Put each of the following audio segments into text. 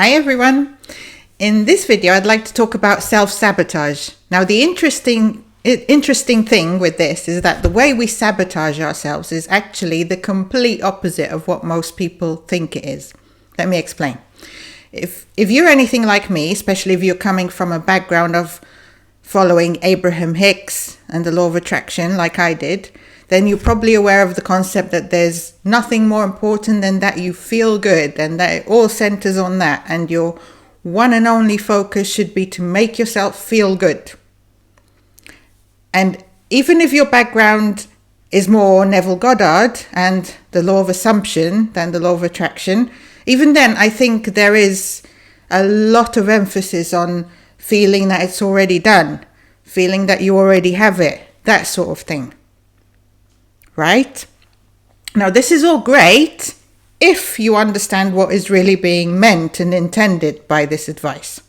Hi everyone. In this video I'd like to talk about self-sabotage. Now the interesting thing with this is that the way we sabotage ourselves is actually the complete opposite of what most people think it is. Let me explain. If you're anything like me, especially if you're coming from a background of following Abraham Hicks and the law of attraction like I did, then you're probably aware of the concept that there's nothing more important than that you feel good, and that it all centers on that, and your one and only focus should be to make yourself feel good. And even if your background is more Neville Goddard and the law of assumption than the law of attraction, even then I think there is a lot of emphasis on feeling that it's already done, feeling that you already have it, that sort of thing. Right? Now this is all great if you understand what is really being meant and intended by this advice.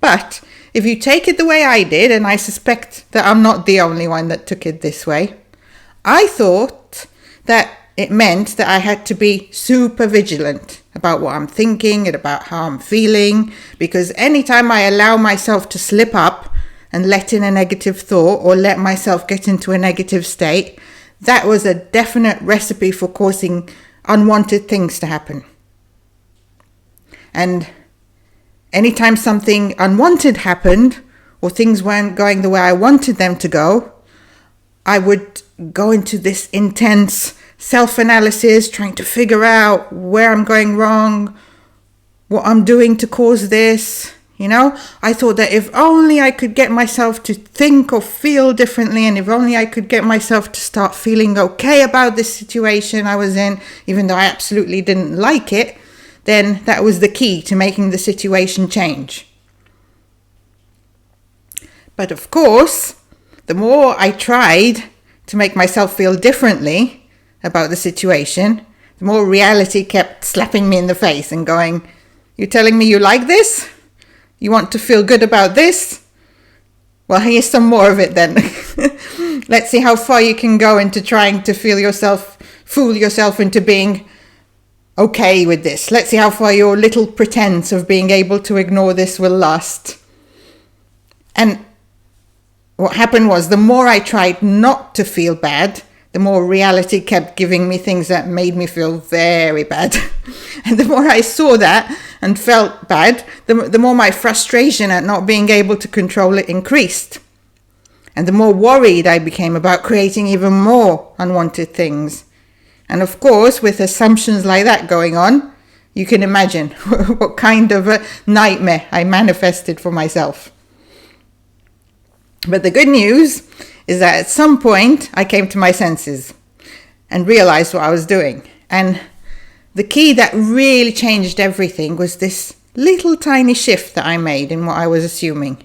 But if you take it the way I did, and I suspect that I'm not the only one that took it this way, I thought that it meant that I had to be super vigilant about what I'm thinking and about how I'm feeling, because anytime I allow myself to slip up and let in a negative thought or let myself get into a negative state, that was a definite recipe for causing unwanted things to happen. And anytime something unwanted happened, or things weren't going the way I wanted them to go, I would go into this intense self-analysis, trying to figure out where I'm going wrong, what I'm doing to cause this. I thought that if only I could get myself to think or feel differently, and if only I could get myself to start feeling okay about this situation I was in, even though I absolutely didn't like it, then that was the key to making the situation change. But of course, the more I tried to make myself feel differently about the situation, the more reality kept slapping me in the face and going, "You're telling me you like this? You want to feel good about this? Well, here's some more of it then." Let's see how far you can go into trying to fool yourself into being okay with this. Let's see how far your little pretense of being able to ignore this will last. And what happened was, the more I tried not to feel bad, the more reality kept giving me things that made me feel very bad. And the more I saw that and felt bad, the more my frustration at not being able to control it increased. And the more worried I became about creating even more unwanted things. And of course, with assumptions like that going on, you can imagine what kind of a nightmare I manifested for myself. But the good news is that at some point I came to my senses and realized what I was doing. And the key that really changed everything was this little tiny shift that I made in what I was assuming.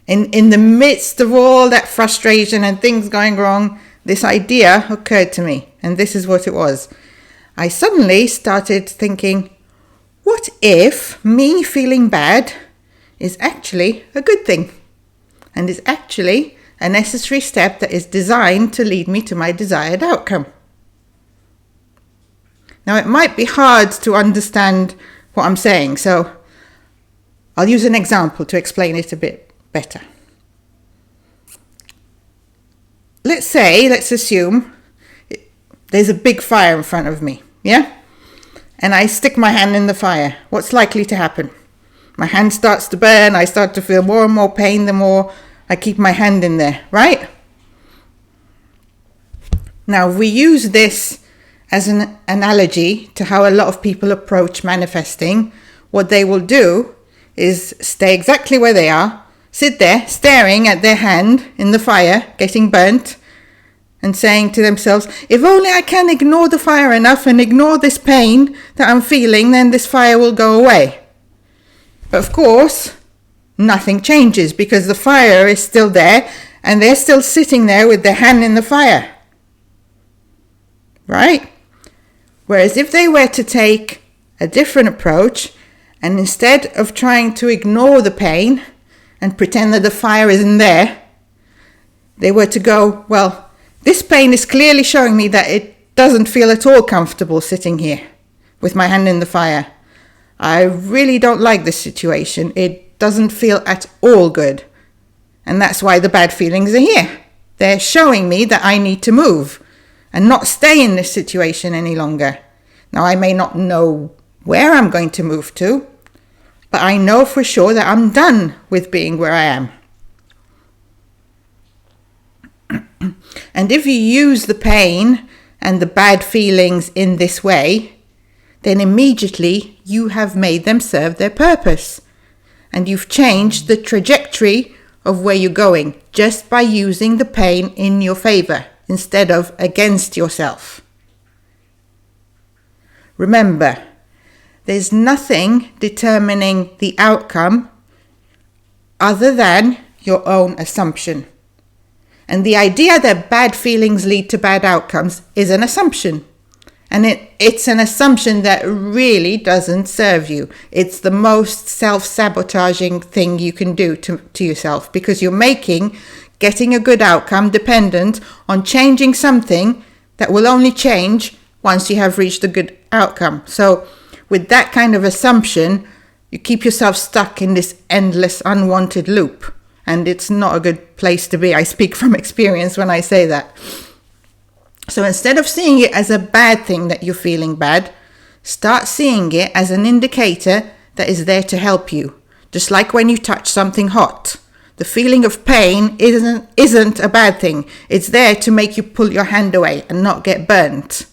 In the midst of all that frustration and things going wrong, this idea occurred to me, and this is what it was. I suddenly started thinking, what if me feeling bad is actually a good thing, and is actually a necessary step that is designed to lead me to my desired outcome? Now, it might be hard to understand what I'm saying, so I'll use an example to explain it a bit better. Let's assume there's a big fire in front of me, yeah? And I stick my hand in the fire. What's likely to happen? My hand starts to burn, I start to feel more and more pain the more I keep my hand in there, right? Now, we use this as an analogy to how a lot of people approach manifesting. What they will do is stay exactly where they are, sit there staring at their hand in the fire, getting burnt, and saying to themselves, if only I can ignore the fire enough and ignore this pain that I'm feeling, then this fire will go away. But of course, nothing changes because the fire is still there and they're still sitting there with their hand in the fire. Right? Whereas if they were to take a different approach, and instead of trying to ignore the pain and pretend that the fire isn't there, they were to go, well, this pain is clearly showing me that it doesn't feel at all comfortable sitting here with my hand in the fire. I really don't like this situation. It doesn't feel at all good. And that's why the bad feelings are here. They're showing me that I need to move and not stay in this situation any longer. Now, I may not know where I'm going to move to, but I know for sure that I'm done with being where I am. And if you use the pain and the bad feelings in this way, then immediately you have made them serve their purpose. And you've changed the trajectory of where you're going just by using the pain in your favor instead of against yourself. Remember, there's nothing determining the outcome other than your own assumption. And the idea that bad feelings lead to bad outcomes is an assumption. And it's an assumption that really doesn't serve you. It's the most self-sabotaging thing you can do to yourself, because you're making getting a good outcome dependent on changing something that will only change once you have reached a good outcome. So with that kind of assumption, you keep yourself stuck in this endless unwanted loop. And it's not a good place to be. I speak from experience when I say that. So instead of seeing it as a bad thing that you're feeling bad, start seeing it as an indicator that is there to help you. Just like when you touch something hot. The feeling of pain isn't a bad thing. It's there to make you pull your hand away and not get burnt.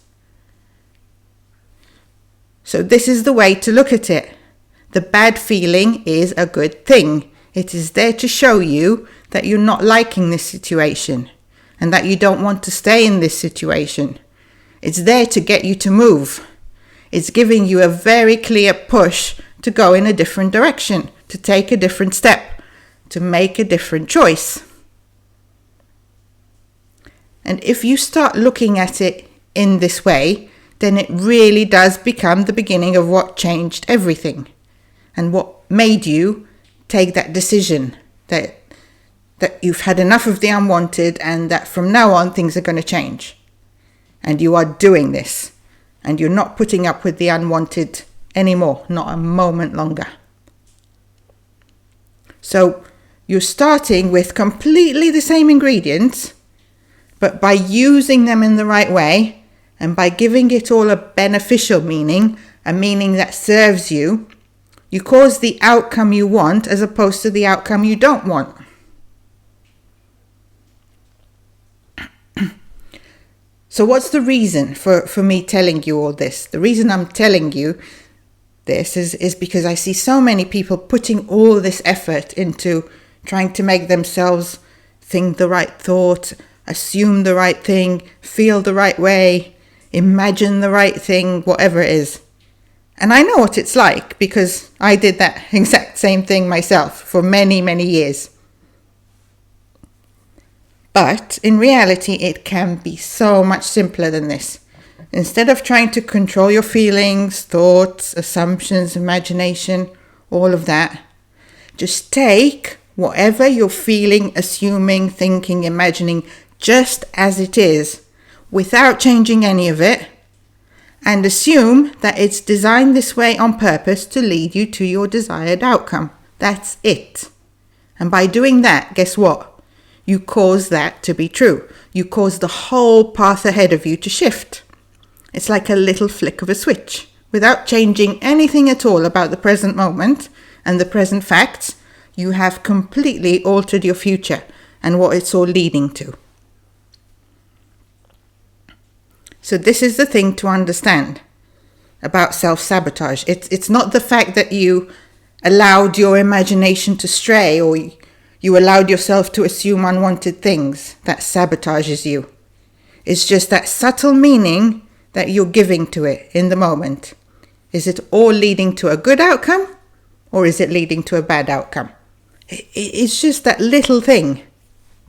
So this is the way to look at it. The bad feeling is a good thing. It is there to show you that you're not liking this situation and that you don't want to stay in this situation. It's there to get you to move. It's giving you a very clear push to go in a different direction, to take a different step, to make a different choice. And if you start looking at it in this way, then it really does become the beginning of what changed everything and what made you take that decision that you've had enough of the unwanted and that from now on things are going to change. And you are doing this and you're not putting up with the unwanted anymore, not a moment longer. So you're starting with completely the same ingredients, but by using them in the right way and by giving it all a beneficial meaning, a meaning that serves you, you cause the outcome you want as opposed to the outcome you don't want. So what's the reason for me telling you all this? The reason I'm telling you this is because I see so many people putting all this effort into trying to make themselves think the right thought, assume the right thing, feel the right way, imagine the right thing, whatever it is. And I know what it's like because I did that exact same thing myself for many, many years. But in reality, it can be so much simpler than this. Instead of trying to control your feelings, thoughts, assumptions, imagination, all of that, just take whatever you're feeling, assuming, thinking, imagining, just as it is, without changing any of it, and assume that it's designed this way on purpose to lead you to your desired outcome. That's it. And by doing that, guess what? You cause that to be true. You cause the whole path ahead of you to shift. It's like a little flick of a switch. Without changing anything at all about the present moment and the present facts, you have completely altered your future and what it's all leading to. So this is the thing to understand about self-sabotage. It's not the fact that you allowed your imagination to stray or you allowed yourself to assume unwanted things that sabotages you. It's just that subtle meaning that you're giving to it in the moment. Is it all leading to a good outcome or is it leading to a bad outcome? It's just that little thing.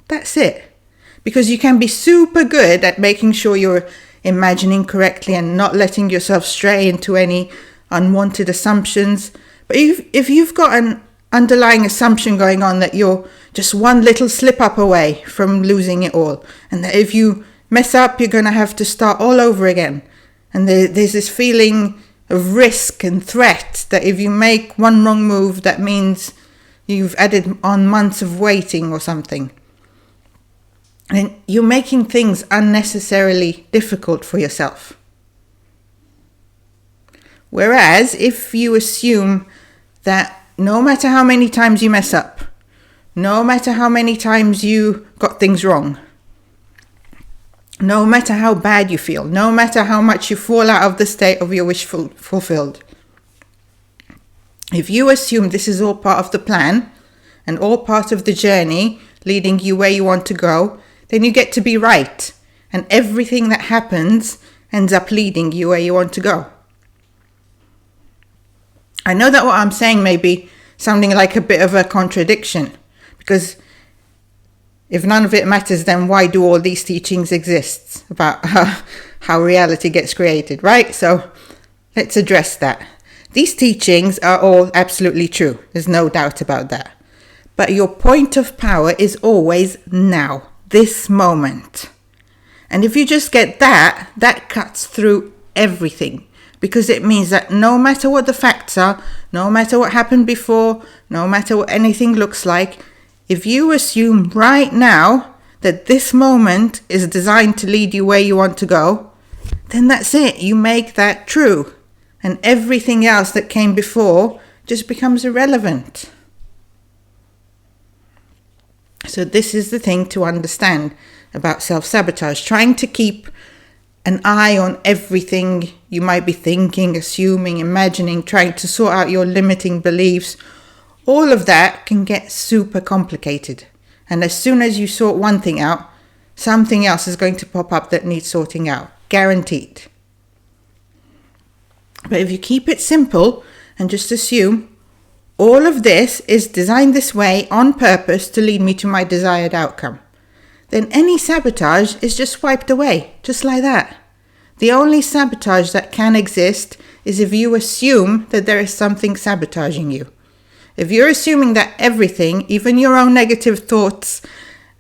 That's it. Because you can be super good at making sure you're imagining correctly and not letting yourself stray into any unwanted assumptions. But if you've got an underlying assumption going on that you're just one little slip up away from losing it all, and that if you mess up, you're going to have to start all over again, and there's this feeling of risk and threat, that if you make one wrong move, that means you've added on months of waiting or something. And you're making things unnecessarily difficult for yourself. Whereas if you assume that no matter how many times you mess up, no matter how many times you got things wrong, no matter how bad you feel, no matter how much you fall out of the state of your wish fulfilled, if you assume this is all part of the plan and all part of the journey leading you where you want to go, then you get to be right. And everything that happens ends up leading you where you want to go. I know that what I'm saying may be sounding like a bit of a contradiction, because if none of it matters, then why do all these teachings exist about how reality gets created, right? So let's address that. These teachings are all absolutely true. There's no doubt about that. But your point of power is always now, this moment. And if you just get that, that cuts through everything. Because it means that no matter what the facts are, no matter what happened before, no matter what anything looks like, if you assume right now that this moment is designed to lead you where you want to go, then that's it. You make that true. And everything else that came before just becomes irrelevant. So this is the thing to understand about self-sabotage. Trying to keep an eye on everything you might be thinking, assuming, imagining, trying to sort out your limiting beliefs. All of that can get super complicated. And as soon as you sort one thing out, something else is going to pop up that needs sorting out. Guaranteed. But if you keep it simple and just assume all of this is designed this way on purpose to lead me to my desired outcome, then any sabotage is just wiped away, just like that. The only sabotage that can exist is if you assume that there is something sabotaging you. If you're assuming that everything, even your own negative thoughts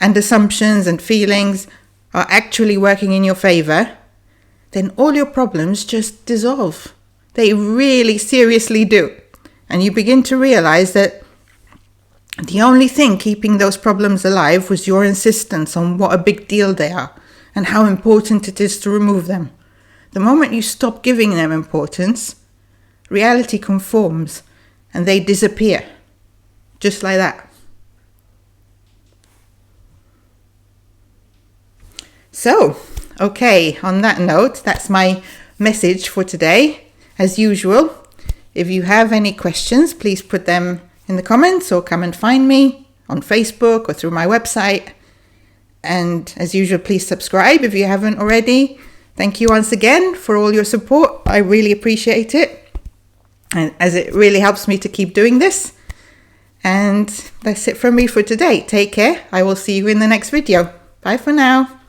and assumptions and feelings, are actually working in your favor, then all your problems just dissolve. They really seriously do. And you begin to realize that the only thing keeping those problems alive was your insistence on what a big deal they are and how important it is to remove them. The moment you stop giving them importance, reality conforms and they disappear. Just like that. So, okay, on that note, that's my message for today. As usual, if you have any questions, please put them in the comments or come and find me on Facebook or through my website. And as usual, please subscribe if you haven't already. Thank you once again for all your support. I really appreciate it, and as it really helps me to keep doing this. And that's it from me for today. Take care. I will see you in the next video. Bye for now.